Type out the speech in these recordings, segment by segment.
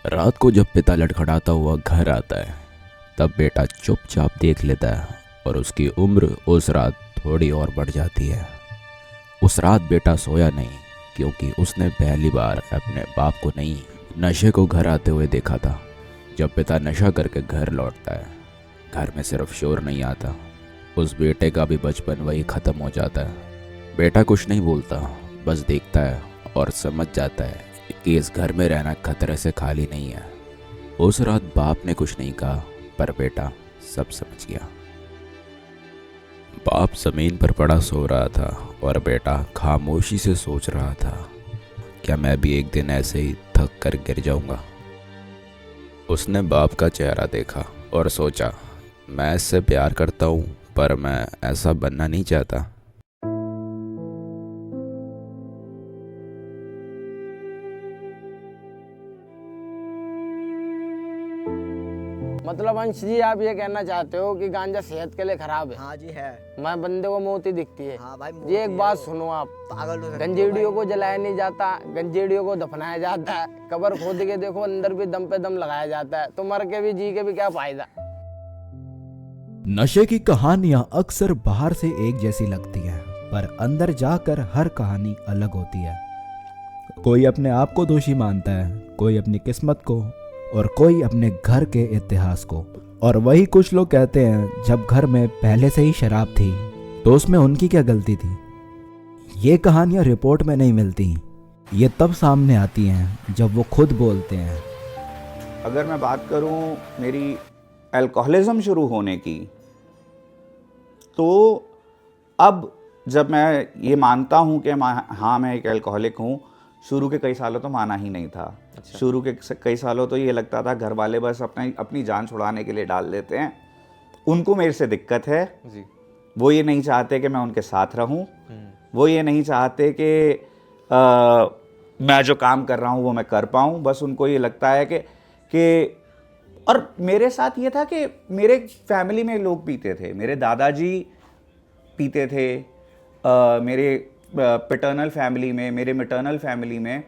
रात को जब पिता लड़खड़ाता हुआ घर आता है तब बेटा चुपचाप देख लेता है और उसकी उम्र उस रात थोड़ी और बढ़ जाती है। उस रात बेटा सोया नहीं क्योंकि उसने पहली बार अपने बाप को नहीं, नशे को घर आते हुए देखा था। जब पिता नशा करके घर लौटता है, घर में सिर्फ शोर नहीं आता, उस बेटे का भी बचपन वही ख़त्म हो जाता है। बेटा कुछ नहीं बोलता, बस देखता है और समझ जाता है कि इस घर में रहना खतरे से खाली नहीं है। उस रात बाप ने कुछ नहीं कहा पर बेटा सब समझ गया। बाप जमीन पर पड़ा सो रहा था और बेटा खामोशी से सोच रहा था, क्या मैं भी एक दिन ऐसे ही थक कर गिर जाऊंगा। उसने बाप का चेहरा देखा और सोचा, मैं इससे प्यार करता हूँ पर मैं ऐसा बनना नहीं चाहता। मतलब अंश जी, आप ये कहना चाहते हो कि गांजा सेहत के लिए खराब है? हाँ जी है। मैं बंदे को मोती दिखती है। हाँ भाई, जी एक बात सुनो, आप पागल हो सकते हो गंजेड़ियों भाई। को जलाया नहीं जाता, गंजेड़ियों को दफनाया जाता है। कब्र खोद के देखो, अंदर भी दम पे दम लगाया जाता है। तो मर के भी जी के भी क्या फायदा। नशे की कहानियां अक्सर बाहर से एक जैसी लगती हैं, पर अंदर जाकर हर कहानी अलग होती है। कोई अपने आप को दोषी मानता है, कोई अपनी किस्मत को और कोई अपने घर के इतिहास को। और वही कुछ लोग कहते हैं, जब घर में पहले से ही शराब थी तो उसमें उनकी क्या गलती थी। ये कहानियां रिपोर्ट में नहीं मिलती, ये तब सामने आती हैं जब वो खुद बोलते हैं। अगर मैं बात करूं मेरी अल्कोहलिज्म शुरू होने की, तो अब जब मैं ये मानता हूं कि हाँ मैं एक अल्कोहलिक हूं, शुरू के कई सालों तो माना ही नहीं था। शुरू के कई सालों तो ये लगता था घर वाले बस अपनी जान छुड़ाने के लिए डाल देते हैं। उनको मेरे से दिक्कत है जी। वो ये नहीं चाहते कि मैं उनके साथ रहूं, वो ये नहीं चाहते कि मैं जो काम कर रहा हूं वो मैं कर पाऊं। बस उनको ये लगता है कि और मेरे साथ ये था कि मेरे फैमिली में लोग पीते थे। मेरे दादाजी पीते थे, मेरे पैटर्नल फैमिली में, मेरे मैटर्नल फैमिली में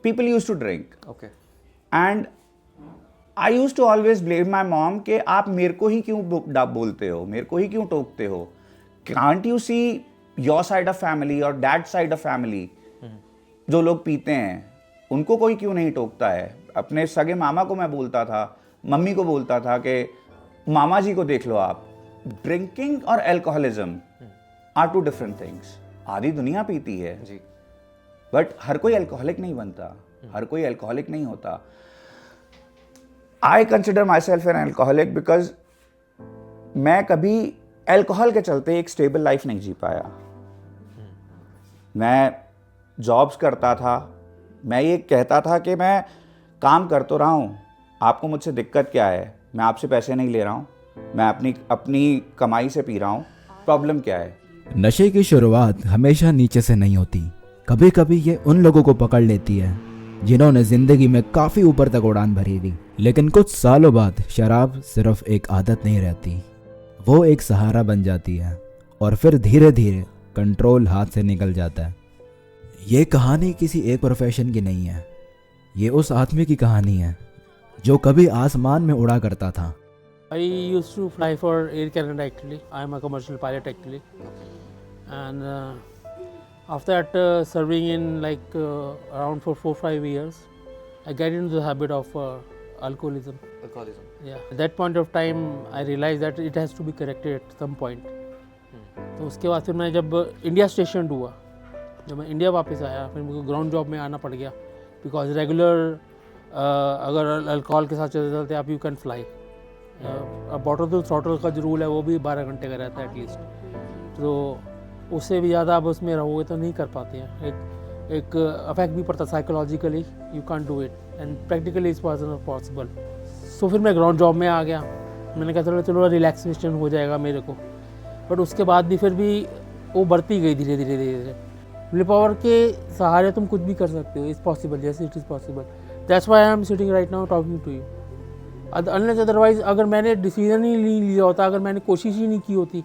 people used to drink. Okay. And I used to always blame my mom कि आप मेरे को ही क्यों बोलते हो, मेरे को ही क्यों टोकते हो। Can't you see your side of family और dad side of family? जो लोग पीते हैं उनको कोई क्यों नहीं टोकता है। अपने सगे मामा को मैं बोलता था, मम्मी को बोलता था कि मामा जी को देख लो आप। ड्रिंकिंग और alcoholism are two different things. आधी दुनिया पीती है जी, बट हर कोई अल्कोहलिक नहीं बनता, हर कोई अल्कोहलिक नहीं होता। I consider my self an alcoholic because मैं कभी अल्कोहल के चलते एक स्टेबल लाइफ नहीं जी पाया। मैं जॉब्स करता था, मैं ये कहता था कि मैं काम कर तो रहा हूँ, आपको मुझसे दिक्कत क्या है, मैं आपसे पैसे नहीं ले रहा हूँ, मैं अपनी कमाई से पी रहा हूँ, प्रॉब्लम क्या है। नशे की शुरुआत हमेशा नीचे से नहीं होती, कभी कभी ये उन लोगों को पकड़ लेती है जिन्होंने जिंदगी में काफी ऊपर तक उड़ान भरी थी। लेकिन कुछ सालों बाद शराब सिर्फ एक आदत नहीं रहती, वो एक सहारा बन जाती है और फिर धीरे धीरे कंट्रोल हाथ से निकल जाता है। ये कहानी किसी एक प्रोफेशन की नहीं है, ये उस आदमी की कहानी है जो कभी आसमान में उड़ा करता था। I used to fly for Air Canada actually. I am a commercial pilot actually. And after that serving in like around for 4-5 years, I got into the habit of alcoholism. Yeah. At that point of time, I realized that it has to be corrected at some point. तो उसके बाद फिर मैं जब India station हुआ, जब मैं India वापस आया, फिर मुझे ग्राउंड जॉब में आना पड़ गया बिकॉज रेगुलर अगर अल्कोहल के साथ चलते आप you can fly. Bottle to throttle का जो रूल है वो भी 12 घंटे का रहता है एटलीस्ट, तो उससे भी ज़्यादा आप उसमें रहोगे तो नहीं कर पाते हैं। एक अफेक्ट भी पड़ता psychologically, you can do it and practically it's not possible. So फिर मैं ग्राउंड जॉब में आ गया, मैंने कहा चलो रिलैक्सेशन हो जाएगा मेरे को, बट उसके बाद भी फिर भी वो बढ़ती गई धीरे धीरे धीरे धीरे। विल पावर के सहारे तुम कुछ भी कर सकते हो, it's possible, yes it is possible. That's why I am sitting right now talking to you. Unless otherwise अगर मैंने डिसीजन ही नहीं लिया होता, अगर मैंने कोशिश ही नहीं की होती,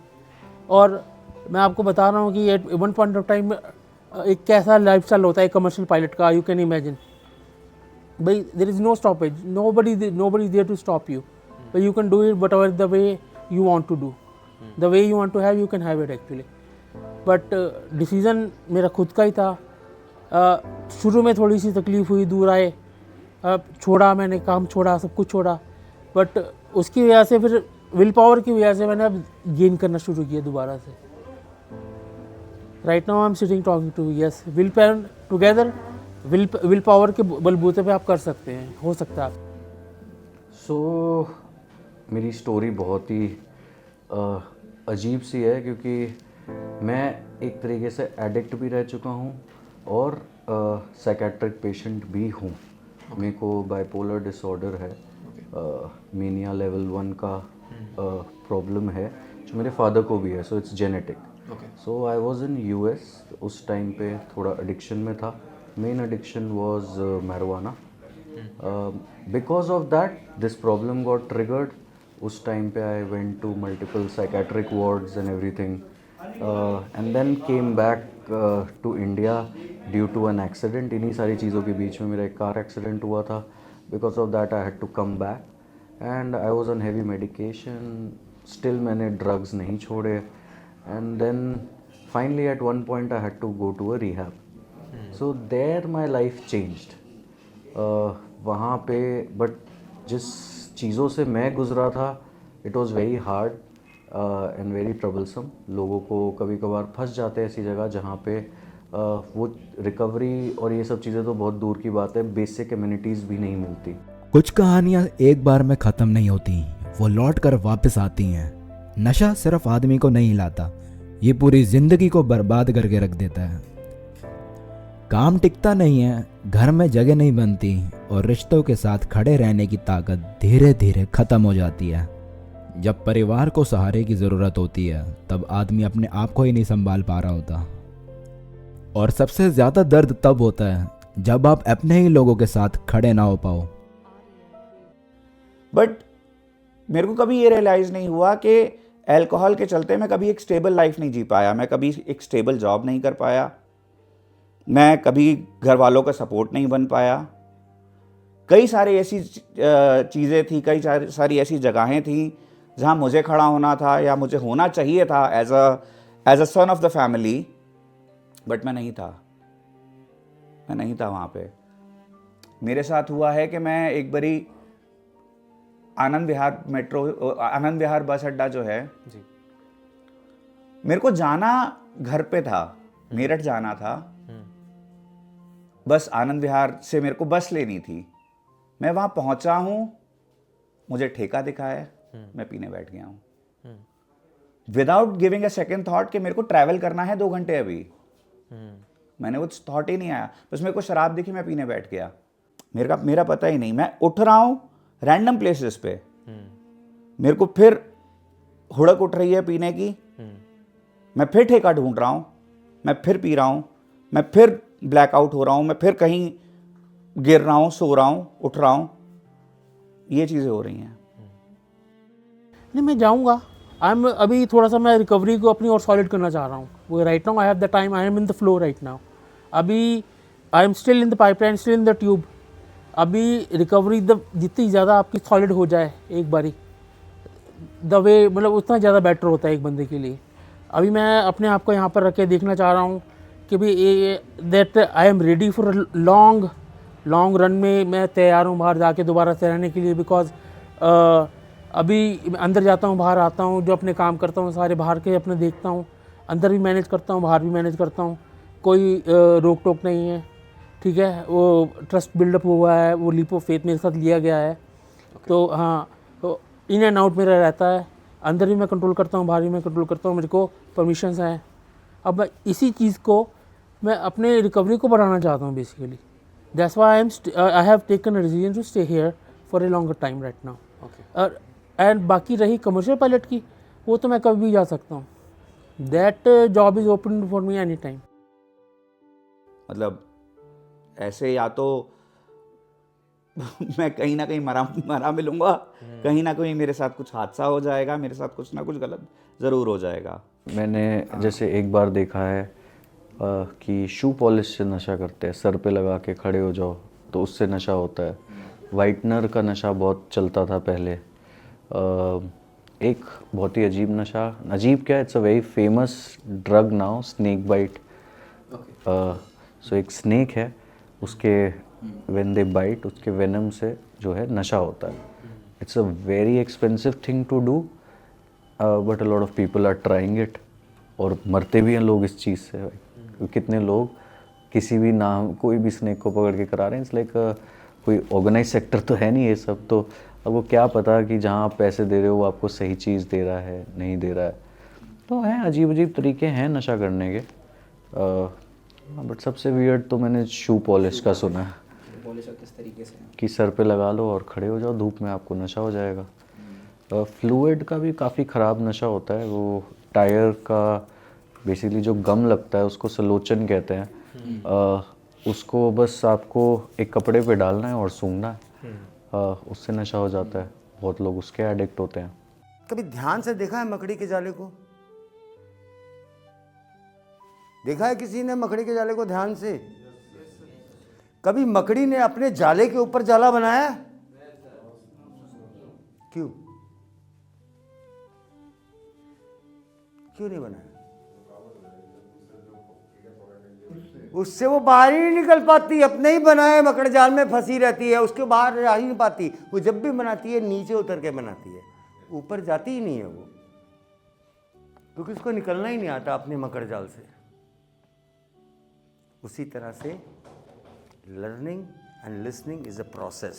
और मैं आपको बता रहा हूँ कि at one point of time एक कैसा लाइफस्टाइल होता है कमर्शियल पायलट का, you can imagine. But there is no stoppage. Nobody is there to stop you. But you can do it whatever the way you want to do. The way you want to have, you can have it actually. But decision मेरा खुद का ही था. शुरू में थोड़ी सी तकलीफ़ हुई, दूर आए, छोड़ा मैंने, काम छोड़ा, सब कुछ छोड़ा. बट उसकी वजह से फिर विल पावर की वजह से मैंने अब गेन करना शुरू किया दोबारा से. Right now I am sitting talking to. Yes, will power together, will power के बलबूते पे आप कर सकते हैं, हो सकता है. सो मेरी स्टोरी बहुत ही अजीब सी है, क्योंकि मैं एक तरीके से एडिक्ट भी रह चुका हूँ और साइकेट्रिक पेशेंट भी हूँ. मेरे को बाइपोलर डिसऑर्डर है, मेनिया लेवल 1 का प्रॉब्लम है, जो मेरे फादर को भी है. So it's genetic. So I was in US. उस टाइम पे थोड़ा एडिक्शन में था. Main addiction was marijuana. Because of that this problem got triggered. उस टाइम पे I went to multiple psychiatric wards and everything, and then came back to India due to an accident. इन्हीं सारी चीज़ों के बीच में मेरा एक कार एक्सीडेंट हुआ था. Because of that I had to come back and I was on heavy medication. Still मैंने ड्रग्स नहीं छोड़े. And then finally at one point I had to go to a rehab. So there my life changed. वहाँ पे but जिस चीज़ों से मैं गुज़रा था, it was very hard and very troublesome. लोगों को कभी कभार फंस जाते हैं ऐसी जगह जहाँ पे वो रिकवरी और ये सब चीज़ें तो बहुत दूर की बात है, बेसिक एमिनिटीज़ भी नहीं मिलती. कुछ कहानियाँ एक बार में ख़त्म नहीं होती, वो लौट कर वापस आती हैं. नशा सिर्फ आदमी को नहीं हिलाता, ये पूरी ज़िंदगी को बर्बाद करके रख देता है. काम टिकता नहीं है, घर में जगह नहीं बनती और रिश्तों के साथ खड़े रहने की ताकत धीरे धीरे ख़त्म हो जाती है. जब परिवार को सहारे की ज़रूरत होती है, तब आदमी अपने आप को ही नहीं संभाल पा रहा होता. और सबसे ज़्यादा दर्द तब होता है जब आप अपने ही लोगों के साथ खड़े ना हो पाओ. बट मेरे को कभी ये रियलाइज़ नहीं हुआ कि अल्कोहल के चलते मैं कभी एक स्टेबल लाइफ नहीं जी पाया. मैं कभी एक स्टेबल जॉब नहीं कर पाया. मैं कभी घर वालों का सपोर्ट नहीं बन पाया. कई सारी ऐसी चीज़ें थी, कई सारी ऐसी जगहें थी जहाँ मुझे खड़ा होना था या मुझे होना चाहिए था as a son of the family, but मैं नहीं था. मैं नहीं था वहाँ पे. मेरे साथ हुआ है कि मैं एक बारी आनंद विहार बस अड्डा जो है जी, मेरे को जाना घर पे था, मेरठ जाना था. बस आनंद विहार से मेरे को बस लेनी थी. मैं वहाँ पहुँचा हूँ, मुझे ठेका दिखा है, मैं पीने बैठ गया हूँ without giving a second thought कि मेरे को ट्रैवल करना है 2 घंटे अभी. मैंने वो थॉट ही नहीं आया. बस मेरे को शराब दिखी, मैं पीने बैठ गया. मेरा पता ही नहीं. मैं उठ रहा हूँ रैंडम प्लेसेस पे, मेरे को फिर हुड़क उठ रही है पीने की. मैं फिर ठेका ढूंढ रहा हूँ, मैं फिर पी रहा हूँ, मैं फिर ब्लैकआउट हो रहा हूँ, मैं फिर कहीं गिर रहा हूँ, सो रहा हूँ, उठ रहा हूँ. ये चीज़ें हो रही हैं. नहीं, मैं जाऊँगा. अभी थोड़ा सा मैं रिकवरी को अपनी और सॉलिड करना चाह रहा हूँ. वो right now I have the time, I am in the flow right now. अभी I am still in the pipeline, still in the tube. अभी रिकवरी जितनी ज़्यादा आपकी सॉलिड हो जाए एक बारी, द वे मतलब उतना ज़्यादा बेटर होता है एक बंदे के लिए. अभी मैं अपने आप को यहाँ पर रख के देखना चाह रहा हूँ कि भाई that I am ready for long run में. मैं तैयार हूँ बाहर जाके दोबारा से रहने के लिए. बिकॉज अभी अंदर जाता हूँ, बाहर आता हूँ, जो अपने काम करता हूँ सारे बाहर के अपने देखता हूँ. अंदर भी मैनेज करता हूँ, बाहर भी मैनेज करता हूँ. कोई रोक टोक नहीं है, ठीक है. वो ट्रस्ट बिल्डअप हुआ है, वो लीप ऑफ फेथ मेरे साथ लिया गया है. तो हाँ, तो इन एंड आउट मेरा रहता है. अंदर भी मैं कंट्रोल करता हूँ, बाहर भी मैं कंट्रोल करता हूँ. मेरे को परमिशंस हैं. अब मैं इसी चीज़ को मैं अपने रिकवरी को बढ़ाना चाहता हूँ basically. That's why I have taken a decision to stay here for a longer time right now. And बाकी रही कमर्शियल पायलट की, वो तो मैं कभी भी जा सकता हूँ. That job is open for me any time. मतलब ऐसे या तो मैं कहीं ना कहीं मरा मिलूंगा, कहीं ना कहीं मेरे साथ कुछ हादसा हो जाएगा, मेरे साथ कुछ ना कुछ गलत ज़रूर हो जाएगा. मैंने जैसे एक बार देखा है कि शू पॉलिश से नशा करते हैं, सर पे लगा के खड़े हो जाओ तो उससे नशा होता है। वाइटनर का नशा बहुत चलता था पहले। एक बहुत ही अजीब नशा, अजीब क्या, it's a very famous drug now, snake bite. So एक स्नेक है, उसके व्हेन दे बाइट, उसके वेनम से जो है नशा होता है। It's a very expensive thing to do, but a lot of people are trying it, और मरते भी हैं लोग इस चीज़ से भाई। कितने लोग किसी भी नाम, कोई भी स्नेक को पकड़ के करा रहे हैं। इट्स लाइक कोई ऑर्गेनाइज सेक्टर तो है नहीं ये सब, तो आपको क्या पता कि जहाँ आप पैसे दे रहे हो वो आपको सही चीज़ दे रहा है नहीं दे रहा है। तो हैं अजीब अजीब तरीके हैं नशा करने के। बट सबसे वियर्ड तो मैंने शू पॉलिश का सुना है। किस तरीके से? कि सर पे लगा लो और खड़े हो जाओ धूप में, आपको नशा हो जाएगा। फ्लूइड का भी काफ़ी ख़राब नशा होता है। वो टायर का बेसिकली जो गम लगता है उसको सलोचन कहते हैं। उसको बस आपको एक कपड़े पे डालना है और सूंघना है, उससे नशा हो जाता है। बहुत लोग उसके एडिक्ट होते हैं। कभी ध्यान से देखा है मकड़ी के जाले को? देखा है किसी ने मकड़ी के जाले को ध्यान से? कभी मकड़ी ने अपने जाले के ऊपर जाला बनाया? क्यों क्यों नहीं बनाया? उससे वो बाहर ही नहीं निकल पाती, अपने ही बनाए मकड़ जाल में फंसी रहती है, उसके बाहर जा ही नहीं पाती। वो जब भी बनाती है नीचे उतर के बनाती है, ऊपर जाती ही नहीं है वो, क्योंकि उसको निकलना ही नहीं आता अपने मकड़ जाल से। उसी तरह से learning and listening is a process,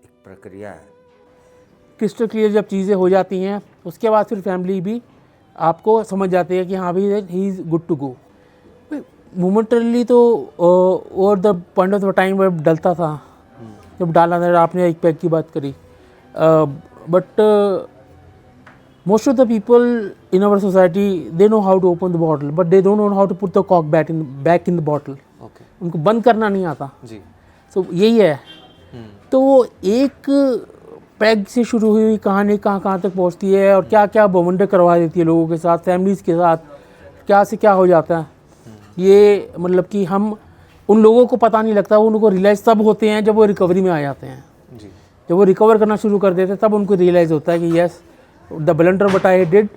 एक प्रक्रिया है। क्रिस्टल क्लियर जब चीज़ें हो जाती हैं उसके बाद फिर फैमिली भी आपको समझ जाती है कि हाँ भाई he is good to go. Momentarily तो over the point of the time वह डलता था, जब डाला था। आपने एक पैक की बात करी, but most of the people in our society they know how to open the bottle, but they don't know how to put the कॉक बैक इन द बॉटल। उनको बंद करना नहीं आता जी। तो यही है। तो एक पैग से शुरू हुई कहानी कहाँ कहाँ तक पहुँचती है और क्या क्या बवंडर करवा देती है लोगों के साथ, फैमिलीज़ के साथ, क्या से क्या हो जाता है। ये मतलब कि हम उन लोगों को पता नहीं लगता, वो उनको रियलाइज़ तब होते हैं जब वो रिकवरी में आ जाते हैं जी। जब वो रिकवर करना शुरू कर देते हैं तब उनको रियलाइज़ होता है कि yes the blunder what I did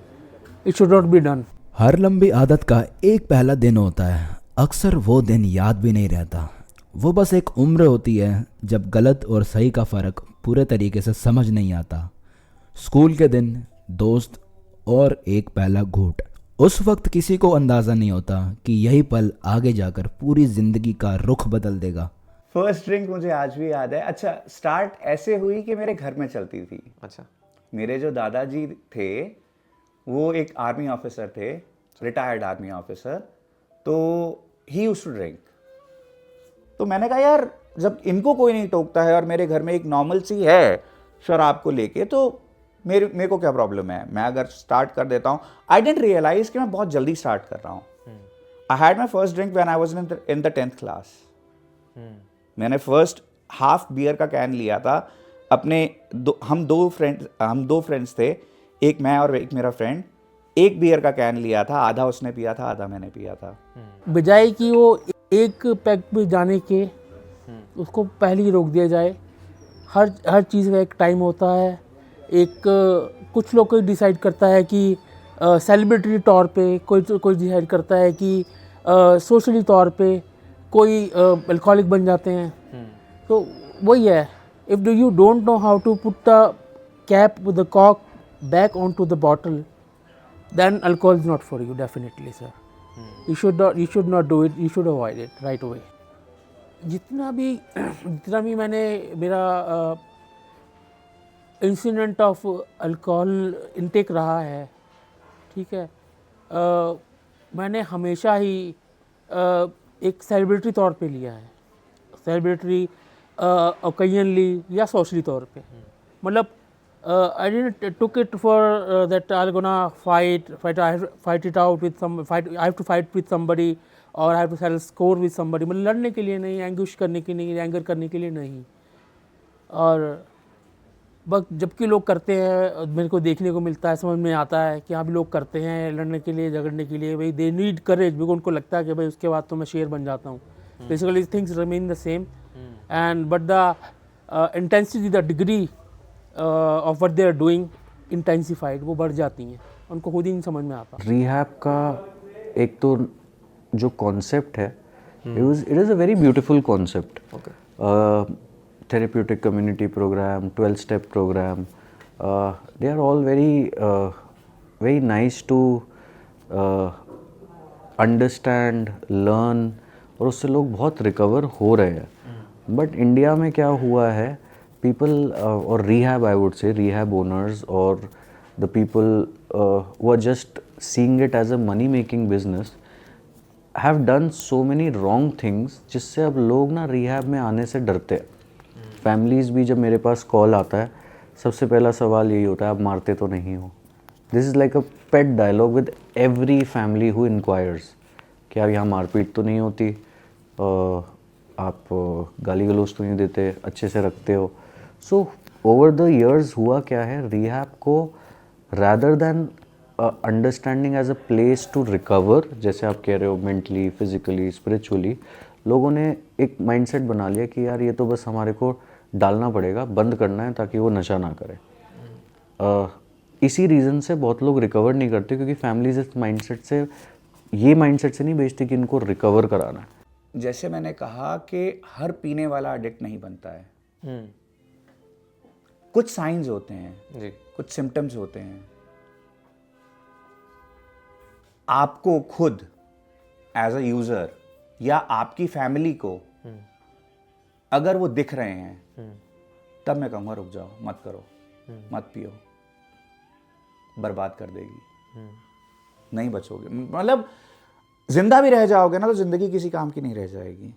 it should not be done. हर लंबी आदत का एक पहला दिन होता है, अक्सर वो दिन याद भी नहीं रहता। वो बस एक उम्र होती है जब गलत और सही का फ़र्क पूरे तरीके से समझ नहीं आता। स्कूल के दिन, दोस्त और एक पहला घूंट, उस वक्त किसी को अंदाज़ा नहीं होता कि यही पल आगे जाकर पूरी ज़िंदगी का रुख बदल देगा। फर्स्ट ड्रिंक मुझे आज भी याद है। अच्छा, स्टार्ट ऐसे हुई कि मेरे घर में चलती थी। अच्छा, मेरे जो दादाजी थे वो एक आर्मी ऑफिसर थे, रिटायर्ड आर्मी ऑफिसर, तो ही यूज्ड टू ड्रिंक। तो मैंने कहा यार जब इनको कोई नहीं टोकता है और मेरे घर में एक नॉर्मल सी है शराब को लेके, तो मेरे को क्या प्रॉब्लम है, मैं अगर स्टार्ट कर देता हूँ। आई डेंट रियलाइज कि मैं बहुत जल्दी स्टार्ट कर रहा हूँ। I had my first drink when I was in the 10th class. मैंने फर्स्ट हाफ बियर का कैन लिया था अपने हम दो फ्रेंड्स थे, एक मैं और एक मेरा फ्रेंड। एक बियर का कैन लिया था, आधा उसने पिया था आधा मैंने पिया था। बजाय कि वो एक पैक पे जाने के उसको पहले ही रोक दिया जाए। हर चीज़ का एक टाइम होता है। एक कुछ लोग कोई डिसाइड करता है कि सेलिब्रिटी तौर पे, कोई डिसाइड करता है कि सोशली तौर पे, कोई अल्कोहलिक बन जाते हैं। तो वही है, if you don't know how to put the cap with the कॉक back on to the bottle, then alcohol is not for you, definitely sir. You should not do it, you should avoid it right away. जितना भी मैंने मेरा incident of alcohol intake रहा है, ठीक है, मैंने हमेशा ही एक सेलिब्रिटी तौर पे लिया है, सेलिब्रिटी ओकेजनली या सोशली तौर पे। मतलब I didn't took it for that I'm gonna fight I have to fight it out with I have to fight with somebody or I have to settle score with somebody। मतलब लड़ने के लिए नहीं, anguish करने के लिए, anger करने के लिए नहीं। और बस जबकि लोग करते हैं, मेरे को देखने को मिलता है, समझ में आता है कि हाँ भी लोग करते हैं लड़ने के लिए, झगड़ने के लिए, भाई दे नीड करेज, बिकॉज उनको लगता है कि भाई उसके बाद तो मैं शेर बन जाता हूँ। Basically things remain the same. and but the intensity, the degree of what they are doing intensified, वो बढ़ जाती हैं, उनको खुद ही नहीं समझ में आता. रिहैब का एक तो जो कॉन्सेप्ट है, it is a very beautiful concept. Therapeutic community program, 12 step program, they are all very nice to understand, learn, और उससे लोग बहुत रिकवर हो रहे हैं. बट इंडिया में क्या हुआ है, पीपल और rehab, I would say rehab owners और the people who are just seeing it as a money making business have done so many wrong things, जिससे अब लोग ना रिहैब में आने से डरते हैं. फैमिलीज़ भी जब मेरे पास कॉल आता है, सबसे पहला सवाल यही होता है, आप मारते तो नहीं हो. This is like a pet dialogue with every family who inquires कि आप यहाँ मारपीट तो नहीं होती, आप गाली गलौज तो नहीं देते, अच्छे से रखते हो. सो ओवर द ईयर्स हुआ क्या है, रिहैब को rather than understanding as a place to recover, जैसे आप कह रहे हो मेंटली, फिजिकली, स्पिरिचुअली, लोगों ने एक माइंडसेट बना लिया कि यार ये तो बस हमारे को डालना पड़ेगा, बंद करना है ताकि वो नशा ना करे. इसी रीज़न से बहुत लोग रिकवर नहीं करते, क्योंकि फैमिलीज इस माइंडसेट से, ये माइंडसेट से नहीं भेजती कि इनको रिकवर कराना है. जैसे मैंने कहा कि हर पीने वाला एडिक्ट नहीं बनता है. कुछ साइंस होते हैं जी, कुछ सिम्टम्स होते हैं. आपको खुद एज अ यूजर या आपकी फैमिली को अगर वो दिख रहे हैं, तब मैं कहूँगा रुक जाओ, मत करो, मत पियो, बर्बाद कर देगी, नहीं बचोगे. मतलब जिंदा भी रह जाओगे ना तो जिंदगी किसी काम की नहीं रह जाएगी.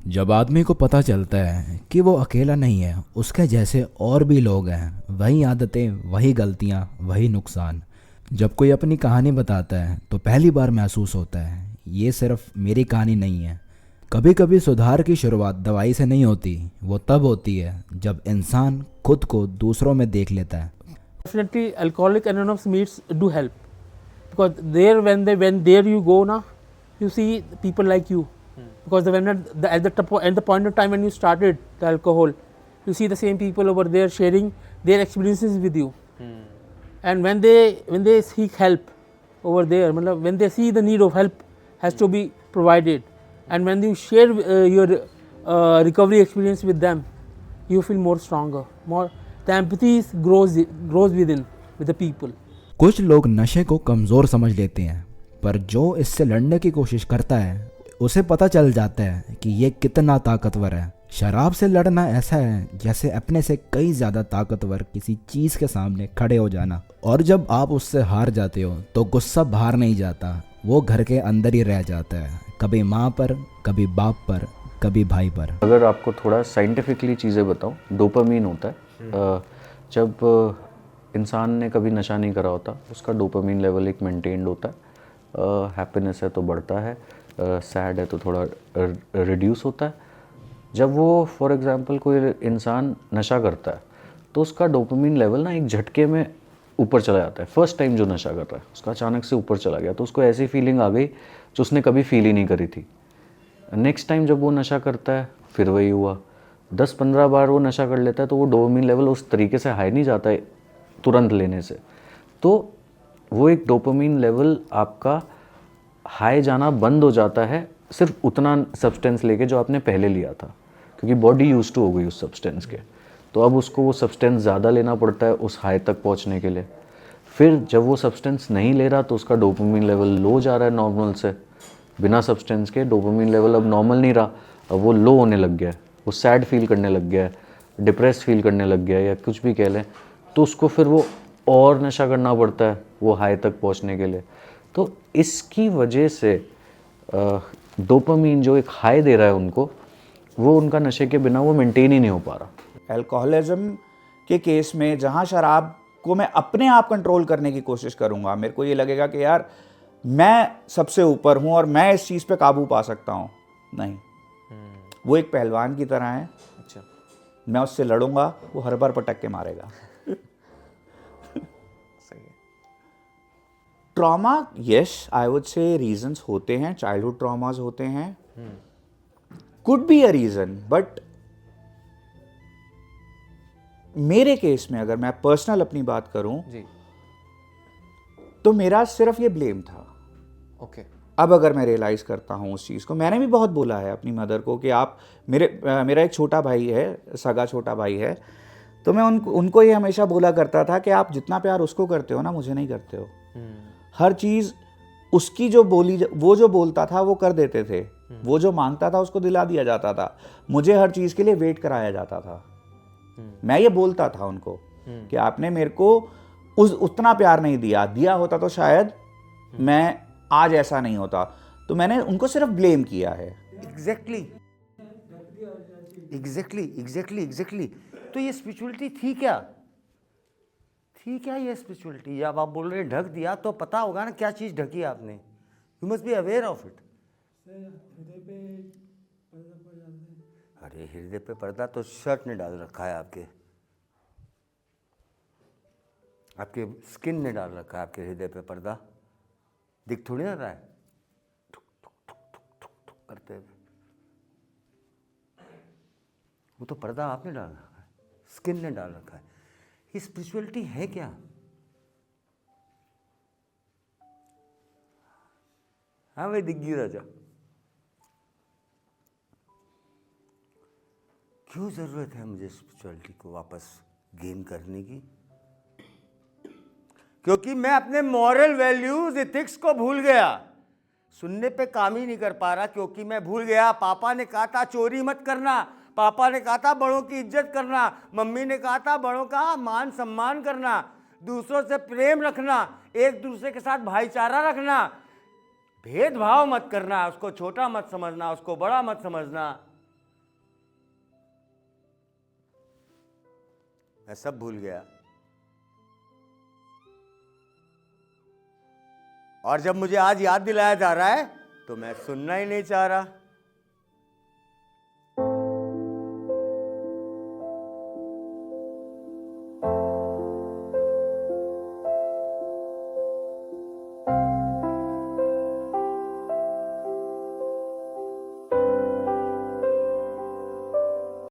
जब आदमी को पता चलता है कि वो अकेला नहीं है, उसके जैसे और भी लोग हैं, वही आदतें, वही गलतियाँ, वही नुकसान. जब कोई अपनी कहानी बताता है तो पहली बार महसूस होता है ये सिर्फ मेरी कहानी नहीं है. कभी कभी सुधार की शुरुआत दवाई से नहीं होती, वो तब होती है जब इंसान खुद को दूसरों में देख लेता है. Definitely, Alcoholics Anonymous meets do help, because there when there you go now, you see people like you. Because at the point of time when you started the alcohol, you see the same people over there sharing their experiences with you. And when they seek help over there, when they see the need of help has to be provided, and when you share your recovery experience with them, you feel more stronger, more the empathy grows within with the people. कुछ लोग नशे को कमज़ोर समझ लेते हैं, पर जो इससे लड़ने की कोशिश करता है उसे पता चल जाता है कि ये कितना ताकतवर है. शराब से लड़ना ऐसा है जैसे अपने से कई ज़्यादा ताकतवर किसी चीज़ के सामने खड़े हो जाना, और जब आप उससे हार जाते हो तो गुस्सा बाहर नहीं जाता, वो घर के अंदर ही रह जाता है, कभी माँ पर, कभी बाप पर, कभी भाई पर. अगर आपको थोड़ा साइंटिफिकली चीज़ें बताऊं, डोपामीन होता है. जब इंसान ने कभी नशा नहीं करा होता, उसका डोपामीन लेवल एक मेंटेन्ड होता है. हैप्पीनेस है तो बढ़ता है, सैड है तो थोड़ा रिड्यूस होता है. जब वो फॉर एग्जांपल कोई इंसान नशा करता है तो उसका डोपामीन लेवल ना एक झटके में ऊपर चला जाता है. फर्स्ट टाइम जो नशा कर रहा है उसका अचानक से ऊपर चला गया, तो उसको ऐसी फीलिंग आ गई जो उसने कभी फील ही नहीं करी थी. नेक्स्ट टाइम जब वो नशा करता है फिर वही हुआ. 10-15 बार वो नशा कर लेता है तो वो डोपामीन लेवल उस तरीके से हाई नहीं जाता है तुरंत लेने से. तो वो एक डोपामीन लेवल आपका हाई जाना बंद हो जाता है सिर्फ उतना सब्सटेंस लेके जो आपने पहले लिया था, क्योंकि बॉडी यूज टू हो गई उस सब्सटेंस के. तो अब उसको वो सब्सटेंस ज़्यादा लेना पड़ता है उस हाई तक पहुंचने के लिए. फिर जब वो सब्सटेंस नहीं ले रहा तो उसका डोपामीन लेवल लो जा रहा है नॉर्मल से. बिना सब्सटेंस के डोपामीन लेवल अब नॉर्मल नहीं रहा, अब वो लो होने लग गया है, वो सैड फील करने लग गया है, डिप्रेस फील करने लग गया है, या कुछ भी कह लें. तो उसको फिर वो और नशा करना पड़ता है वो हाई तक पहुंचने के लिए. तो इसकी वजह से डोपामीन जो एक हाई दे रहा है उनको, वो उनका नशे के बिना वो मेंटेन ही नहीं हो पा रहा. अल्कोहलिज्म के केस में जहाँ शराब को मैं अपने आप कंट्रोल करने की कोशिश करूँगा, मेरे को ये लगेगा कि यार मैं सबसे ऊपर हूँ और मैं इस चीज़ पे काबू पा सकता हूँ. नहीं, वो एक पहलवान की तरह है. अच्छा, मैं उससे लड़ूंगा, वो हर बार पटक के मारेगा. ट्रॉमा, यस आई वुड से रीजंस होते हैं, चाइल्डहुड ट्रॉमास होते हैं, could be a reason, but मेरे केस में अगर मैं पर्सनल अपनी बात करूं जी। तो मेरा सिर्फ ये ब्लेम था। ओके। अब अगर मैं रियलाइज करता हूँ उस चीज़ को, मैंने भी बहुत बोला है अपनी मदर को कि आप मेरा एक छोटा भाई है, सगा छोटा भाई है, तो मैं उनको ये हमेशा बोला करता था कि आप जितना प्यार उसको करते हो ना, मुझे नहीं करते हो। हर चीज़ उसकी जो बोली, वो जो बोलता था वो कर देते थे, वो जो मांगता था उसको दिला दिया जाता था, मुझे हर चीज़ के लिए वेट कराया जाता था। मैं ये बोलता था उनको कि आपने मेरे को उतना प्यार नहीं दिया होता तो शायद मैं आज ऐसा नहीं होता। तो मैंने उनको सिर्फ ब्लेम किया है। एग्जैक्टली। तो ये स्पिरिचुअलिटी थी क्या? ये स्पिरिचुअलिटी? जब आप बोल रहे हैं ढक दिया, तो पता होगा ना क्या चीज़ ढकी आपने। You must be aware of it. अरे हृदय पे पर्दा तो शर्ट ने डाल रखा है, आपके स्किन ने डाल रखा है। आपके हृदय पे पर्दा दिख थोड़ी ना रहा है, ठुक ठुक ठुक ठुक ठुक ठुक करते हुए। वो तो पर्दा आपने डाल रखा है, स्किन ने डाल रखा है। ये स्पिरिचुअलिटी है क्या? हाँ भाई दिग्गी राजा, क्यों जरूरत है मुझे स्पिरिचुअलिटी को वापस गेन करने की? क्योंकि मैं अपने मॉरल वैल्यूज, एथिक्स को भूल गया। सुनने पे काम ही नहीं कर पा रहा क्योंकि मैं भूल गया। पापा ने कहा था चोरी मत करना, पापा ने कहा था बड़ों की इज्जत करना, मम्मी ने कहा था बड़ों का मान सम्मान करना, दूसरों से प्रेम रखना, एक दूसरे के साथ भाईचारा रखना, भेदभाव मत करना, उसको छोटा मत समझना, उसको बड़ा मत समझना। मैं सब भूल गया। और जब मुझे आज याद दिलाया जा रहा है तो मैं सुनना ही नहीं चाह रहा।